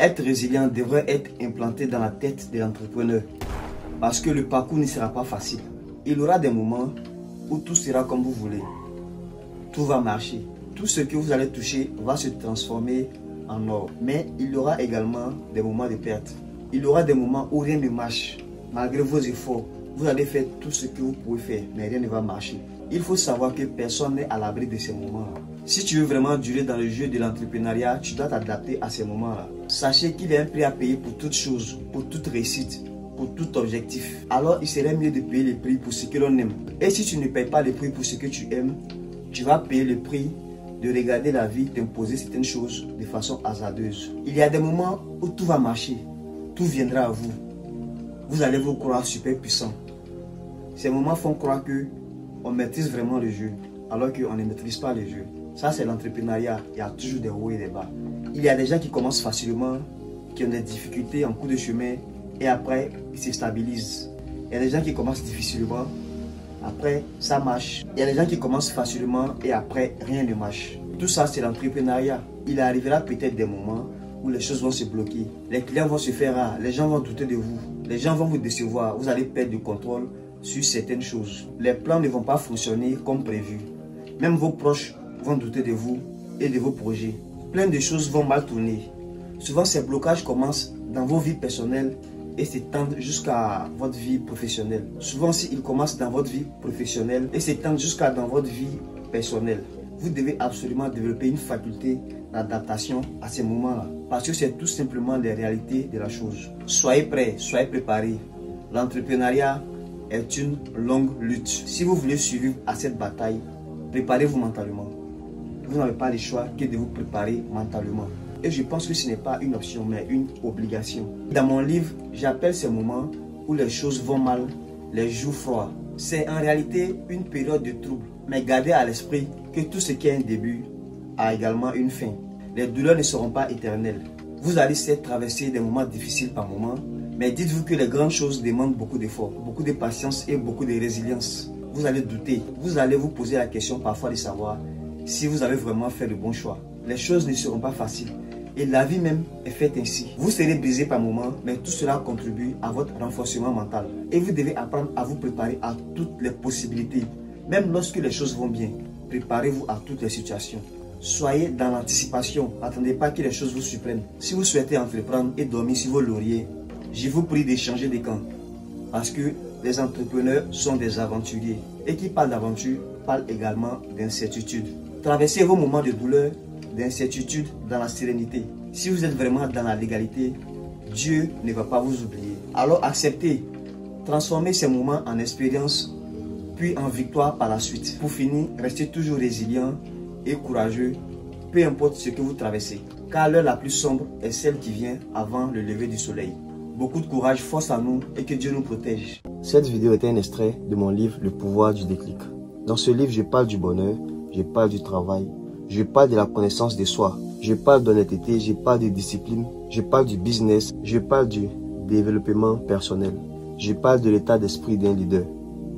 Être résilient devrait être implanté dans la tête de l'entrepreneur parce que le parcours ne sera pas facile. Il y aura des moments où tout sera comme vous voulez. Tout va marcher. Tout ce que vous allez toucher va se transformer en or. Mais il y aura également des moments de perte. Il y aura des moments où rien ne marche. Malgré vos efforts, vous allez faire tout ce que vous pouvez faire, mais rien ne va marcher. Il faut savoir que personne n'est à l'abri de ces moments-là. Si tu veux vraiment durer dans le jeu de l'entrepreneuriat, tu dois t'adapter à ces moments-là. Sachez qu'il y a un prix à payer pour toute chose, pour toute réussite, pour tout objectif. Alors il serait mieux de payer le prix pour ce que l'on aime. Et si tu ne payes pas le prix pour ce que tu aimes, tu vas payer le prix de regarder la vie t'imposer certaines choses de façon hasardeuse. Il y a des moments où tout va marcher, tout viendra à vous. Vous allez vous croire super puissant. Ces moments font croire qu'on maîtrise vraiment le jeu, alors qu'on ne maîtrise pas le jeu. Ça, c'est l'entrepreneuriat. Il y a toujours des hauts et des bas. Il y a des gens qui commencent facilement, qui ont des difficultés en cours de chemin, et après, ils se stabilisent. Il y a des gens qui commencent difficilement, après, ça marche. Il y a des gens qui commencent facilement, et après, rien ne marche. Tout ça, c'est l'entrepreneuriat. Il arrivera peut-être des moments où les choses vont se bloquer. Les clients vont se faire rares, les gens vont douter de vous. Les gens vont vous décevoir, vous allez perdre le contrôle sur certaines choses. Les plans ne vont pas fonctionner comme prévu. Même vos proches vont douter de vous et de vos projets. Plein de choses vont mal tourner. Souvent, ces blocages commencent dans vos vies personnelles et s'étendent jusqu'à votre vie professionnelle. Souvent aussi, ils commencent dans votre vie professionnelle et s'étendent jusqu'à dans votre vie personnelle. Vous devez absolument développer une faculté d'adaptation à ces moments-là. Parce que c'est tout simplement les réalités de la chose. Soyez prêts, soyez préparés. L'entrepreneuriat est une longue lutte. Si vous voulez survivre à cette bataille, préparez-vous mentalement. Vous n'avez pas le choix que de vous préparer mentalement. Et je pense que ce n'est pas une option, mais une obligation. Dans mon livre, j'appelle ces moments où les choses vont mal, les jours froids. C'est en réalité une période de trouble. Mais gardez à l'esprit que tout ce qui a un début a également une fin. Les douleurs ne seront pas éternelles. Vous allez certes traverser des moments difficiles par moment, mais dites-vous que les grandes choses demandent beaucoup d'efforts, beaucoup de patience et beaucoup de résilience. Vous allez douter, vous allez vous poser la question parfois de savoir si vous avez vraiment fait le bon choix. Les choses ne seront pas faciles et la vie même est faite ainsi. Vous serez brisé par moments, mais tout cela contribue à votre renforcement mental. Et vous devez apprendre à vous préparer à toutes les possibilités. Même lorsque les choses vont bien, préparez-vous à toutes les situations. Soyez dans l'anticipation, n'attendez pas que les choses vous surprennent. Si vous souhaitez entreprendre et dormir sur vos lauriers, je vous prie de changer de camp. Parce que les entrepreneurs sont des aventuriers. Et qui parlent d'aventure, parlent également d'incertitude. Traversez vos moments de douleur, d'incertitude dans la sérénité. Si vous êtes vraiment dans la légalité, Dieu ne va pas vous oublier. Alors acceptez, transformez ces moments en expérience, puis en victoire par la suite. Pour finir, restez toujours résilient et courageux, peu importe ce que vous traversez. Car l'heure la plus sombre est celle qui vient avant le lever du soleil. Beaucoup de courage, force à nous et que Dieu nous protège. Cette vidéo est un extrait de mon livre Le pouvoir du déclic. Dans ce livre, je parle du bonheur, je parle du travail, je parle de la connaissance de soi, je parle d'honnêteté, je parle de discipline, je parle du business, je parle du développement personnel, je parle de l'état d'esprit d'un leader.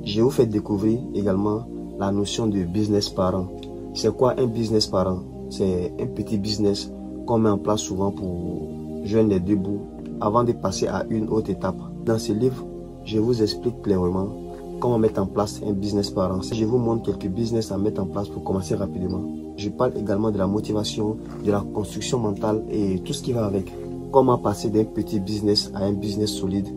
Je vous fais découvrir également la notion de business parent. C'est quoi un business parent? C'est un petit business qu'on met en place souvent pour joindre les deux bouts avant de passer à une autre étape. Dans ce livre, je vous explique clairement comment mettre en place un business parent. Je vous montre quelques business à mettre en place pour commencer rapidement. Je parle également de la motivation, de la construction mentale et tout ce qui va avec. Comment passer d'un petit business à un business solide.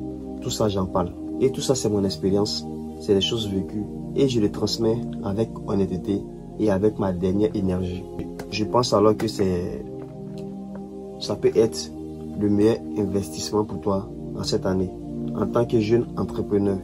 Tout ça, j'en parle. Et tout ça, c'est mon expérience. C'est des choses vécues. Et je les transmets avec honnêteté et avec ma dernière énergie. Je pense alors que ça peut être le meilleur investissement pour toi en cette année en tant que jeune entrepreneur.